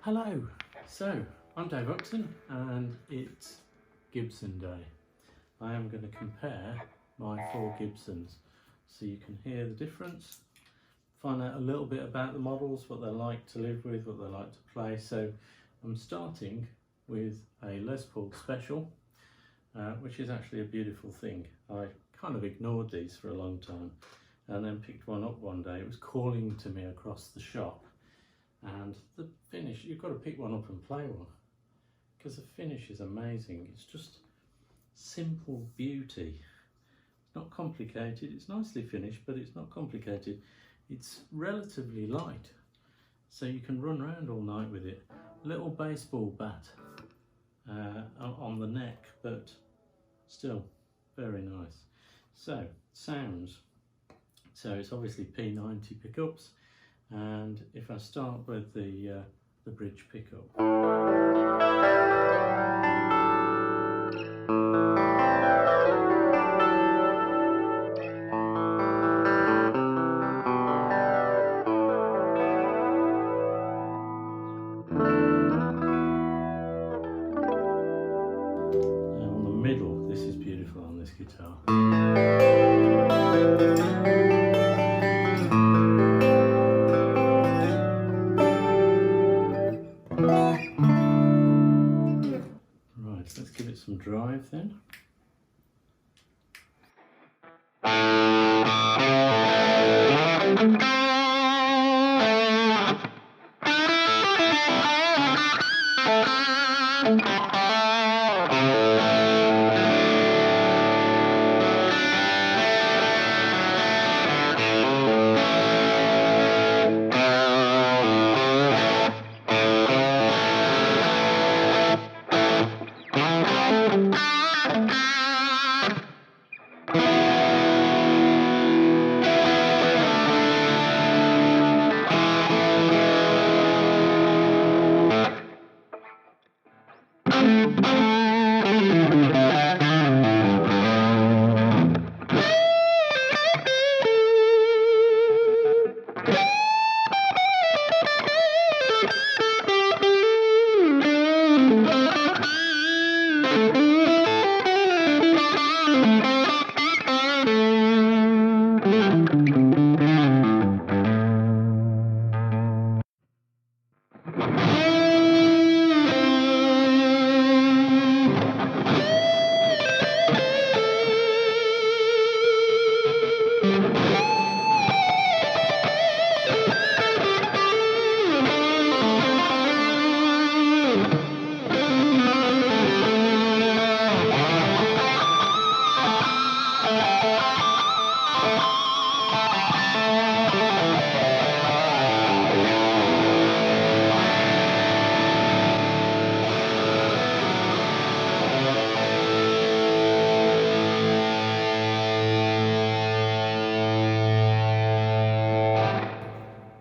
Hello, so I'm Dave Oxon and it's Gibson Day. I am going to compare my 4 Gibsons so you can hear the difference, find out a little bit about the models, what they're like to live with, what they like to play. So I'm starting with a Les Paul Special, which is actually a beautiful thing. I kind of ignored these for a long time and then picked one up one day. It was calling to me across the shop. And the finish, you've got to pick one up and play one because the finish is amazing. It's just simple beauty. It's not complicated. It's nicely finished, but it's not complicated. It's relatively light, so you can run around all night with it. Little baseball bat on the neck, but still very nice. So sounds. So it's obviously P90 pickups. And if I start with the bridge pickup, now on the middle, this is beautiful on this guitar. Let's give it some drive then.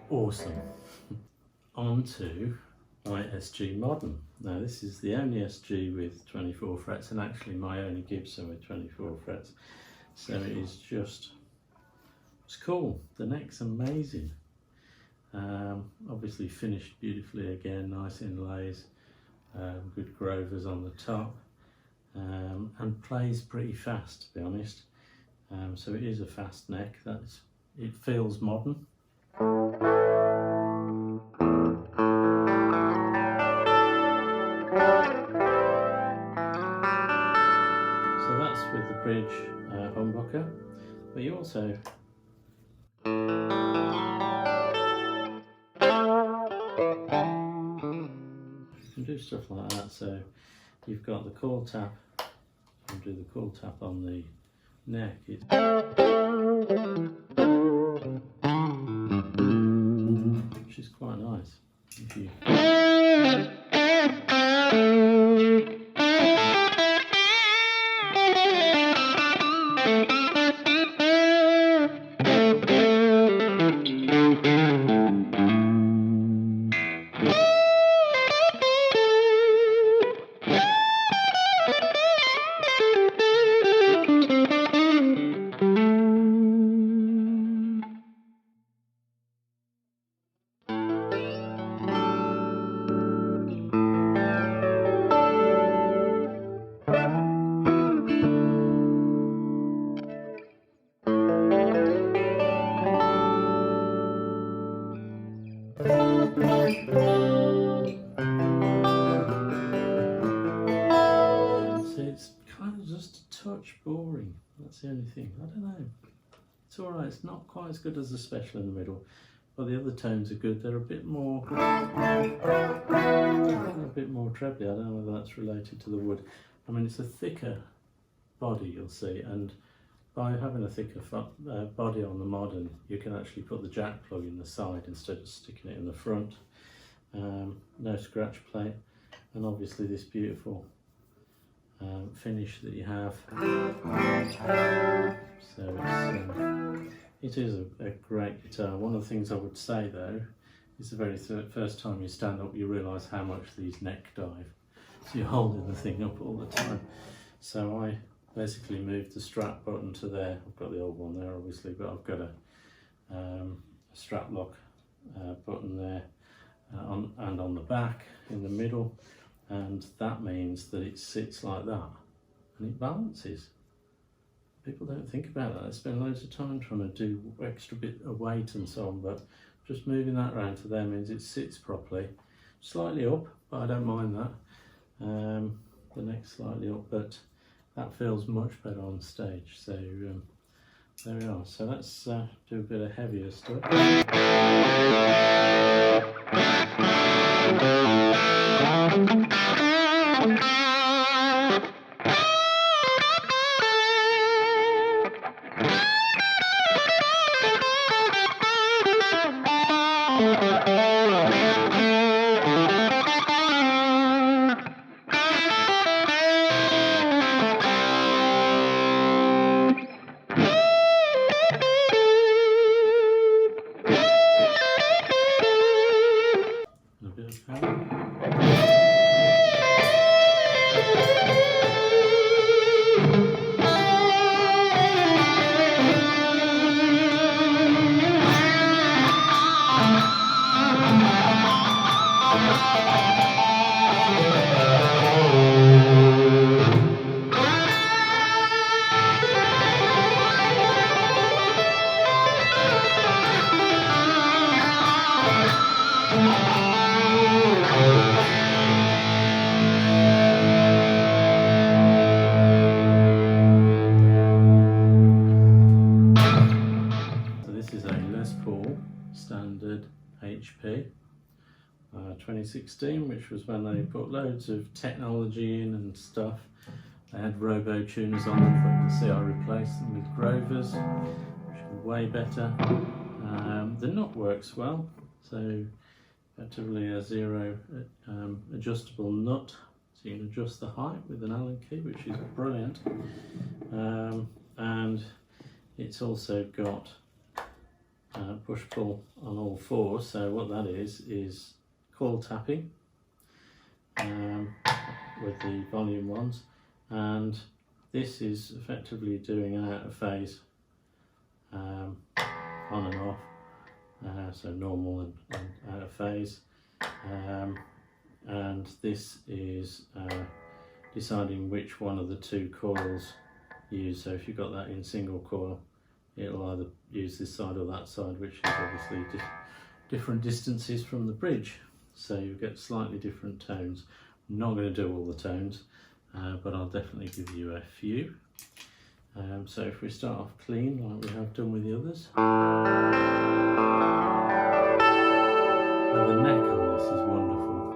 Awesome. On to my SG Modern. Now this is the only SG with 24 frets and actually my only Gibson with 24 frets. So it is just, it's cool. The neck's amazing. Obviously finished beautifully again, nice inlays, good grovers on the top, and plays pretty fast to be honest. So it is a fast neck. It feels modern. So that's with the bridge humbucker, but you also can do stuff like that. So you've got the call tap, you do the call tap on the neck. Which is quite nice. If you That's the only thing. I don't know. It's alright, it's not quite as good as the special in the middle, but the other tones are good. They're a bit more trebly. I don't know whether that's related to the wood. I mean, it's a thicker body, you'll see, and by having a thicker body on the modern, you can actually put the jack plug in the side instead of sticking it in the front. No scratch plate, and obviously this beautiful finish that you have. So it is a great guitar. One of the things I would say though is the very first time you stand up you realise how much these neck dive. So you're holding the thing up all the time. So I basically moved the strap button to there. I've got the old one there obviously, but I've got a strap lock button there and on the back in the middle, and that means that it sits like that and it balances. People don't think about that. They spend loads of time trying to do extra bit of weight and so on, but just moving that around to there means it sits properly. Slightly up, but I don't mind that. The neck's slightly up, but that feels much better on stage. So there we are. So let's do a bit of heavier stuff. Standard HP 2016, which was when they put loads of technology in and stuff. They had robo tuners on them, but you can see I replaced them with Grovers, which are way better. The nut works well, so effectively a zero adjustable nut, so you can adjust the height with an Allen key, which is brilliant. And it's also got push-pull on all fours, so what that is coil tapping with the volume ones, and this is effectively doing an out of phase on and off, so normal and out of phase, and this is deciding which one of the two coils you use. So if you've got that in single coil, it'll either use this side or that side, which is obviously different distances from the bridge, so you get slightly different tones. I'm not going to do all the tones, but I'll definitely give you a few. So if we start off clean like we have done with the others, and the neck on this is wonderful.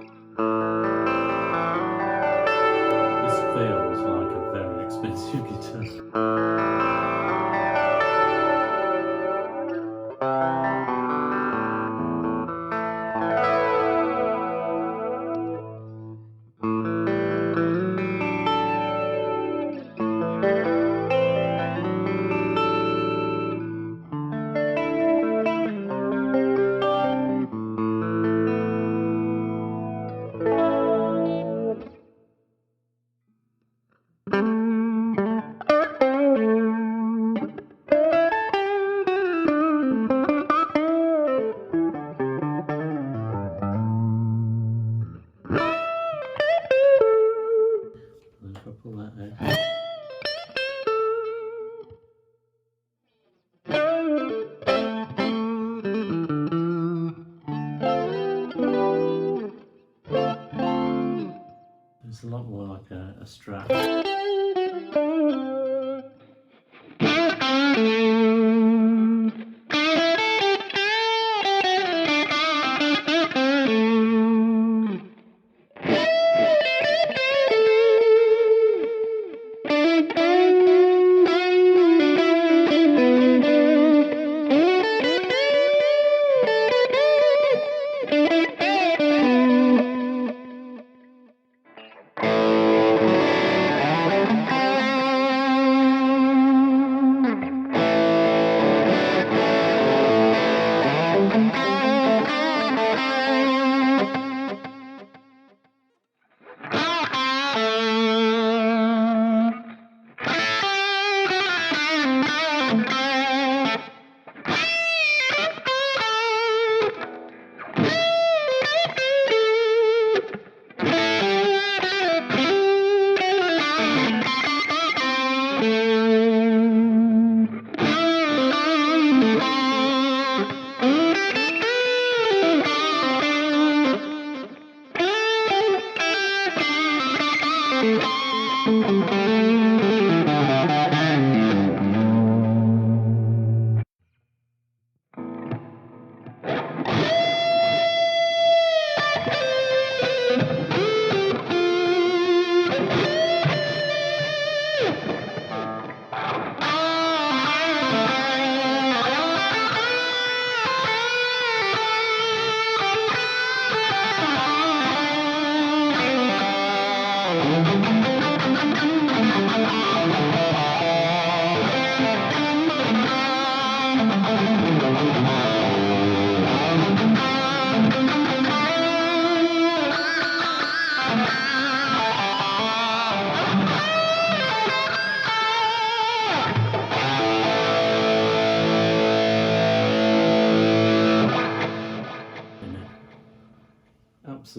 This feels like a very expensive guitar. Pull that out. It's a lot more like a strap.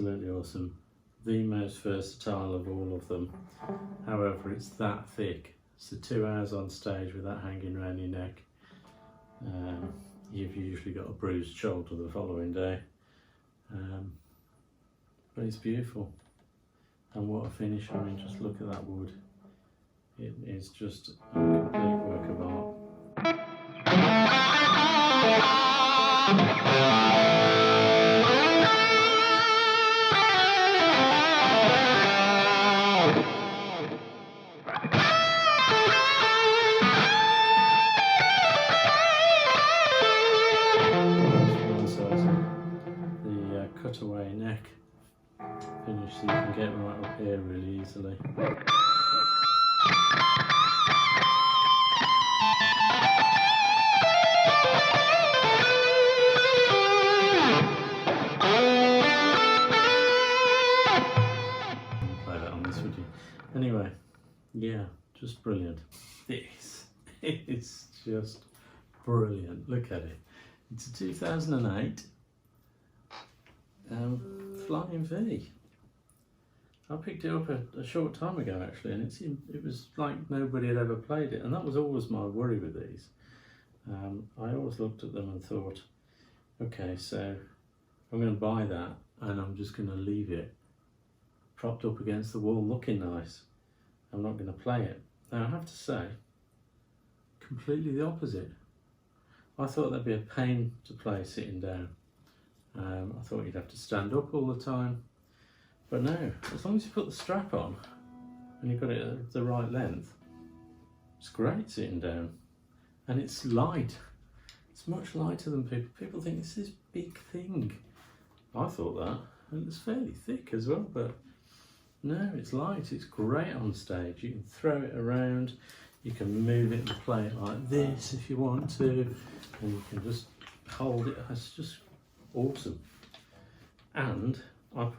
absolutely awesome. The most versatile of all of them. However, it's that thick. So 2 hours on stage with that hanging around your neck. You've usually got a bruised shoulder the following day. But it's beautiful. And what a finish. I mean, just look at that wood. It is just a complete work of art. The cutaway neck finish, so you can get right up here really easily. Play that on this, would you? Anyway, yeah, just brilliant. This is just brilliant. Look at it. It's a 2008 Flying V. I picked it up a short time ago actually, and it was like nobody had ever played it, and that was always my worry with these. I always looked at them and thought, okay, so I'm going to buy that and I'm just going to leave it propped up against the wall looking nice. I'm not going to play it. Now I have to say, completely the opposite. I thought that'd be a pain to play sitting down. I thought you'd have to stand up all the time, but no, as long as you put the strap on and you've got it at the right length, it's great sitting down. And it's light. It's much lighter than people think it's this big thing. I thought that, and it's fairly thick as well, but no, it's light. It's great on stage. You can throw it around, you can move it and play it like this if you want to, and you can just hold it. It's just awesome. And I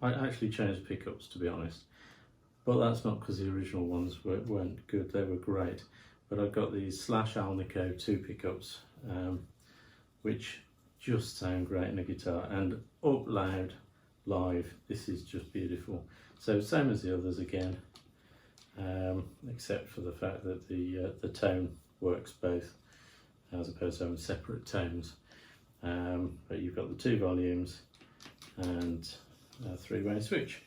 actually changed pickups, to be honest, but that's not because the original ones weren't good. They were great, but I got these Slash Alnico 2 pickups, which just sound great in a guitar, and up loud live. This is just beautiful. So same as the others again, except for the fact that the tone works both, as opposed to having separate tones. But you've got the 2 volumes and a 3-way switch,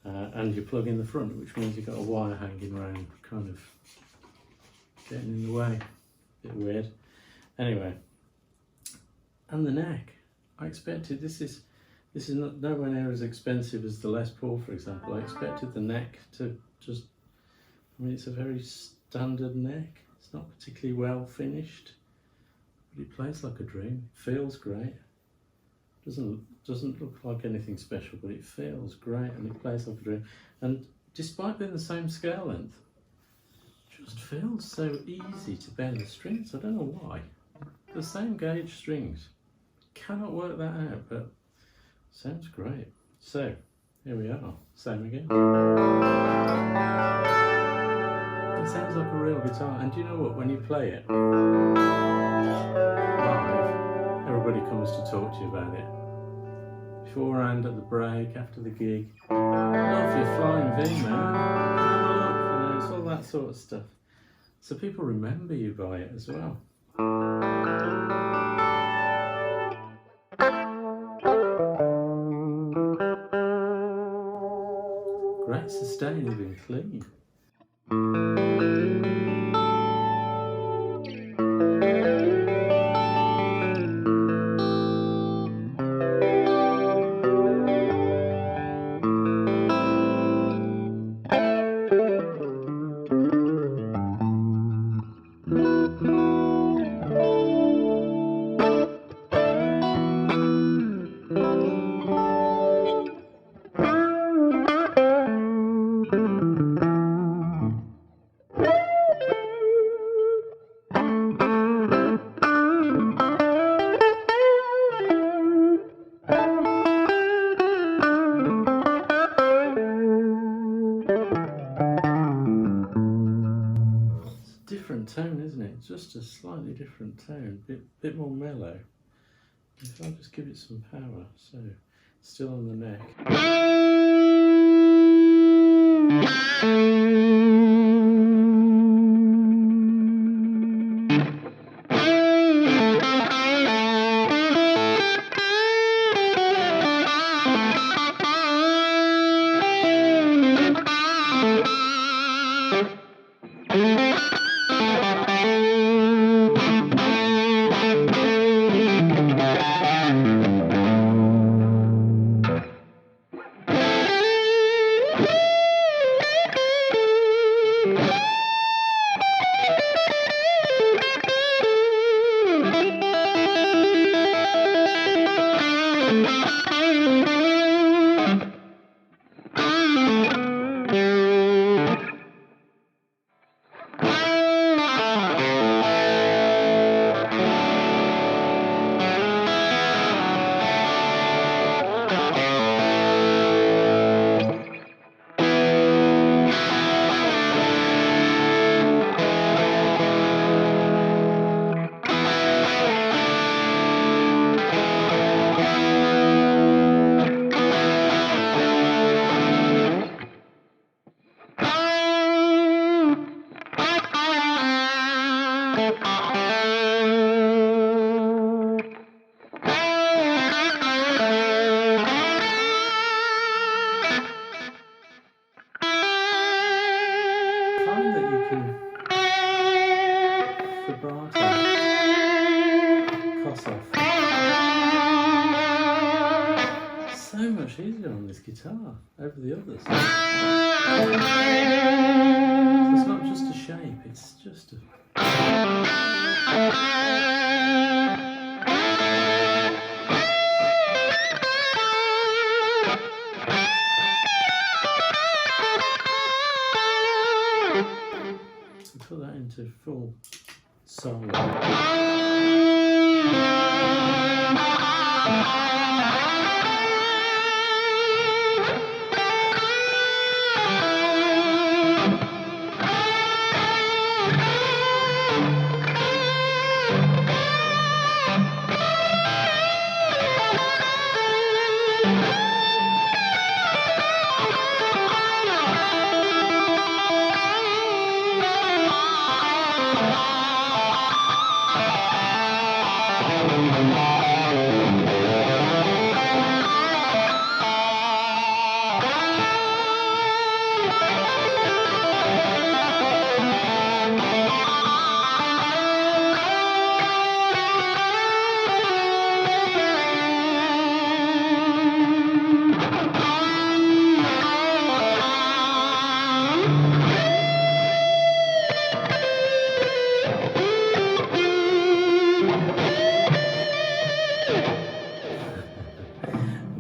and you plug in the front, which means you've got a wire hanging around, kind of getting in the way. Bit weird. Anyway, and the neck. I expected this is nowhere near as expensive as the Les Paul, for example. I expected the neck to just, I mean, it's a very standard neck. It's not particularly well finished, but it plays like a dream. It feels great. Doesn't look like anything special, but it feels great and it plays like a dream. And despite being the same scale length, it just feels so easy to bend the strings. I don't know why. The same gauge strings. Cannot work that out, but sounds great. So here we are, same again. It sounds like a real guitar, and do you know what? When you play it live, everybody comes to talk to you about it. Beforehand, at the break, after the gig. Love your Flying V, man. Have a look, you know, it's all that sort of stuff. So people remember you by it as well. Great sustain, even clean. Tone, isn't it? Just a slightly different tone, bit more mellow. If I just give it some power, so still on the neck. Vibrato, cuss off. So much easier on this guitar over the others. So it's not just a shape, it's just a... Put that into full solo.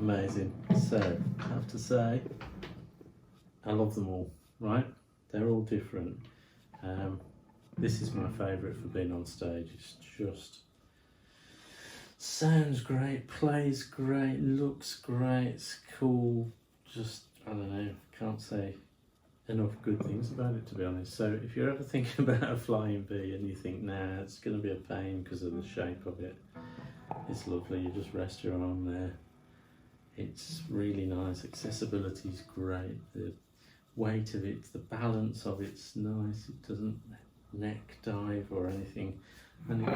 Amazing. So, I have to say, I love them all, right? They're all different. This is my favourite for being on stage. It's just sounds great, plays great, looks great, it's cool. Just, I don't know, can't say enough good things about it, to be honest. So if you're ever thinking about a flying V and you think, nah, it's going to be a pain because of the shape of it, it's lovely. You just rest your arm there. It's really nice. Accessibility is great. The weight of it, the balance of it's nice. It doesn't neck dive or anything. And it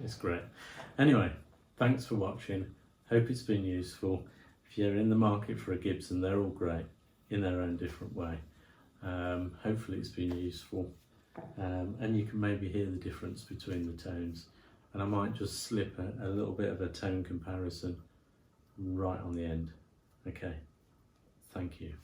it's great. Anyway, thanks for watching. Hope it's been useful. If you're in the market for a Gibson, they're all great in their own different way. Hopefully it's been useful, and you can maybe hear the difference between the tones, and I might just slip a little bit of a tone comparison right on the end. Okay, thank you.